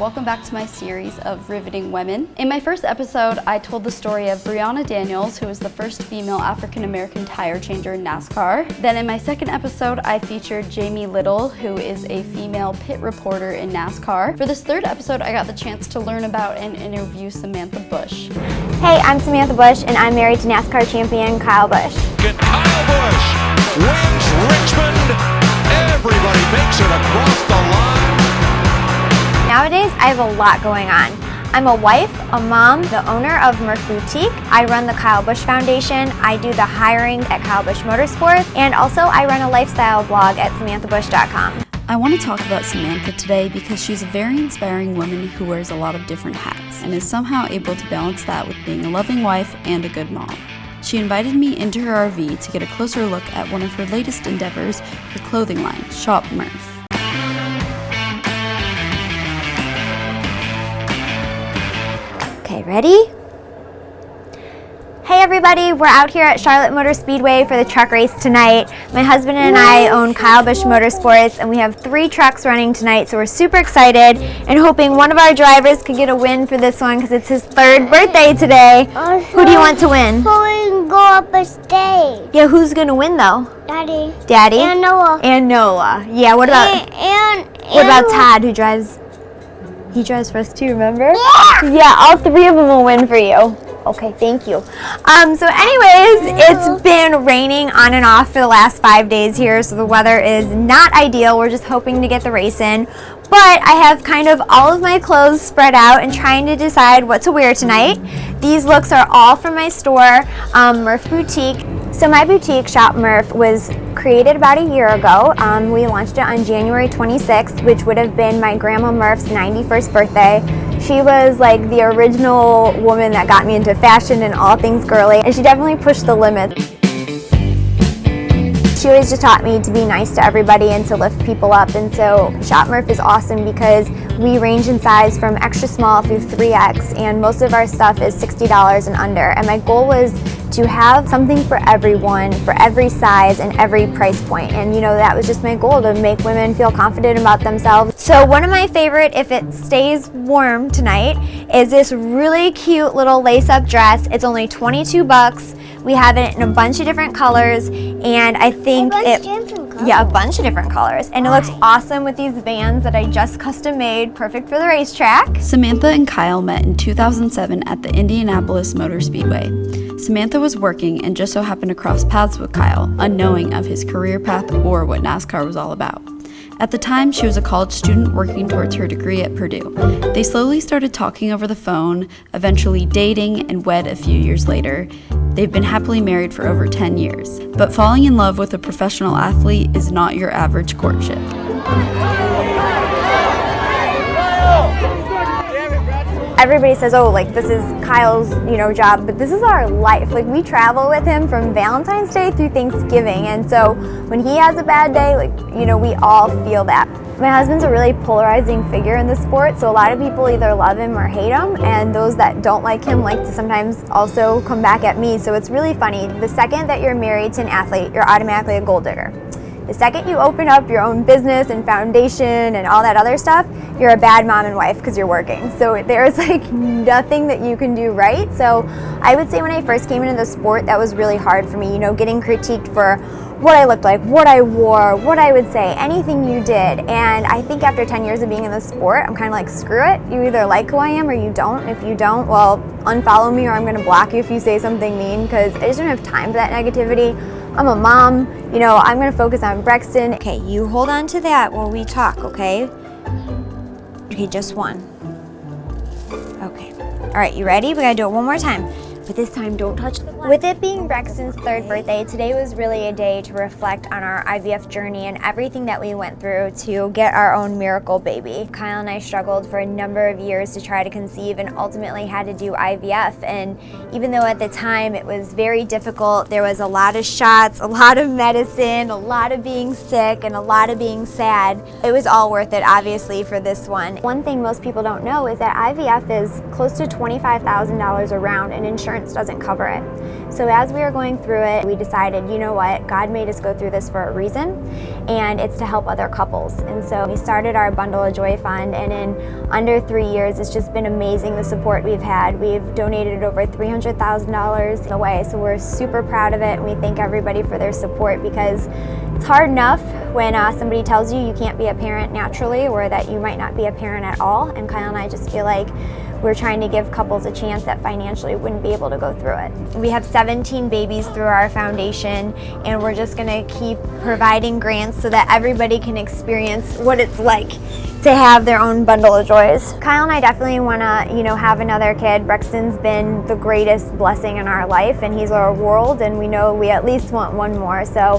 welcome back to my series of Riveting Women. In my first episode, I told the story of Brianna Daniels, who was the first female African-American tire changer in NASCAR. Then in my second episode, I featured Jamie Little, who is a female pit reporter in NASCAR. For this third episode, I got the chance to learn about and interview Samantha Busch. Hey, I'm Samantha Busch, and I'm married to NASCAR champion Kyle Busch. Kyle Busch wins Richmond. Everybody makes it across the line. Nowadays, I have a lot going on. I'm a wife, a mom, the owner of Murph Boutique. I run the Kyle Busch Foundation. I do the hiring at Kyle Busch Motorsports, and also I run a lifestyle blog at SamanthaBusch.com. I want to talk about Samantha today because she's a very inspiring woman who wears a lot of different hats and is somehow able to balance that with being a loving wife and a good mom. She invited me into her RV to get a closer look at one of her latest endeavors, her clothing line, Shop Murph. Okay, ready? Hey everybody, we're out here at Charlotte Motor Speedway for the truck race tonight. My husband and I own Kyle Busch Motorsports, and we have 3 trucks running tonight, so we're super excited and hoping one of our drivers could get a win for this one because it's his 3rd birthday today. Who do you want to win? So we can go up a stage. Yeah, who's gonna win though? Daddy. Daddy? And Noah. And Noah. Yeah, what about what about Todd, who drives? He drives for us too, remember? Yeah! Yeah, all 3 of them will win for you. Okay, thank you. So anyways, it's been raining on and off for the last 5 days here, so the weather is not ideal. We're just hoping to get the race in. But I have kind of all of my clothes spread out and trying to decide what to wear tonight. These looks are all from my store, Murph Boutique. So my boutique, Shop Murph, was created about a year ago. We launched it on January 26th, which would have been my grandma Murph's 91st birthday. She was like the original woman that got me into fashion and all things girly, and she definitely pushed the limits. She always just taught me to be nice to everybody and to lift people up, and so Shop Murph is awesome because we range in size from extra small through 3X, and most of our stuff is $60 and under, and my goal was to have something for everyone, for every size and every price point. And you know, that was just my goal, to make women feel confident about themselves. So one of my favorite, if it stays warm tonight, is this really cute little lace-up dress. It's only 22 bucks. We have it in a bunch of different colors, and I think a bunch of different colors. And it looks awesome with these Vans that I just custom made, perfect for the racetrack. Samantha and Kyle met in 2007 at the Indianapolis Motor Speedway. Samantha was working and just so happened to cross paths with Kyle, unknowing of his career path or what NASCAR was all about. At the time, she was a college student working towards her degree at Purdue. They slowly started talking over the phone, eventually dating and wed a few years later. They've been happily married for over 10 years. But falling in love with a professional athlete is not your average courtship. Everybody says, oh, like this is Kyle's, job, but this is our life. Like we travel with him from Valentine's Day through Thanksgiving, and so when he has a bad day, we all feel that. My husband's a really polarizing figure in the sport, so a lot of people either love him or hate him, and those that don't like him like to sometimes also come back at me, so it's really funny. The second that you're married to an athlete, you're automatically a gold digger. The second you open up your own business and foundation and all that other stuff, you're a bad mom and wife because you're working. So there's like nothing that you can do right. So I would say when I first came into the sport, that was really hard for me, getting critiqued for what I looked like, what I wore, what I would say, anything you did. And I think after 10 years of being in the sport, I'm kind of like, screw it. You either like who I am or you don't. If you don't, well, unfollow me or I'm going to block you if you say something mean, because I just don't have time for that negativity. I'm a mom, I'm going to focus on Brexton. Okay, you hold on to that while we talk, okay? Okay, just one. Okay. All right, you ready? We got to do it one more time. But this time, don't touch the glass. With it being Brexton's 3rd birthday, today was really a day to reflect on our IVF journey and everything that we went through to get our own miracle baby. Kyle and I struggled for a number of years to try to conceive and ultimately had to do IVF. And even though at the time it was very difficult, there was a lot of shots, a lot of medicine, a lot of being sick, and a lot of being sad, it was all worth it, obviously, for this one. One thing most people don't know is that IVF is close to $25,000 a round, and insurance insurance doesn't cover it. So as we were going through it, we decided, you know what, God made us go through this for a reason, and it's to help other couples. And so we started our Bundle of Joy Fund, and in under 3 years, it's just been amazing the support we've had. We've donated over $300,000 away, so we're super proud of it, and we thank everybody for their support, because it's hard enough when somebody tells you can't be a parent naturally, or that you might not be a parent at all. And Kyle and I just feel like we're trying to give couples a chance that financially wouldn't be able to go through it. We have 17 babies through our foundation, and we're just gonna keep providing grants so that everybody can experience what it's like to have their own bundle of joys. Kyle and I definitely wanna, have another kid. Brexton's been the greatest blessing in our life, and he's our world, and we know we at least want one more. So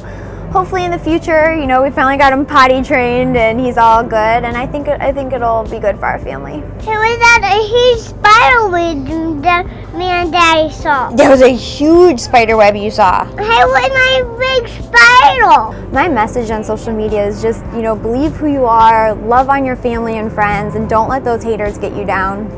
hopefully in the future, we finally got him potty trained and he's all good, and I think it'll be good for our family. Hey, was that a huge spider web that me and Daddy saw? There was a huge spider web you saw. Hey, what a big spider! My message on social media is just, believe who you are, love on your family and friends, and don't let those haters get you down.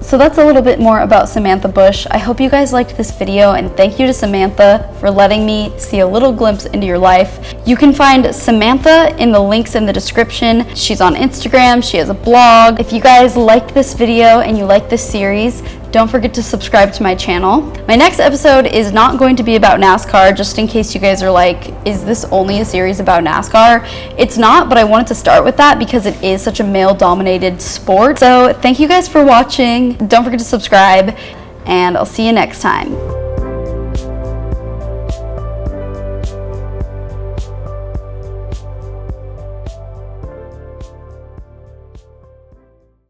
So that's a little bit more about Samantha Busch. I hope you guys liked this video, and thank you to Samantha for letting me see a little glimpse into your life. You can find Samantha in the links in the description. She's on Instagram, she has a blog. If you guys liked this video and you like this series, don't forget to subscribe to my channel. My next episode is not going to be about NASCAR, just in case you guys are like, is this only a series about NASCAR? It's not, but I wanted to start with that because it is such a male-dominated sport. So thank you guys for watching. Don't forget to subscribe, and I'll see you next time.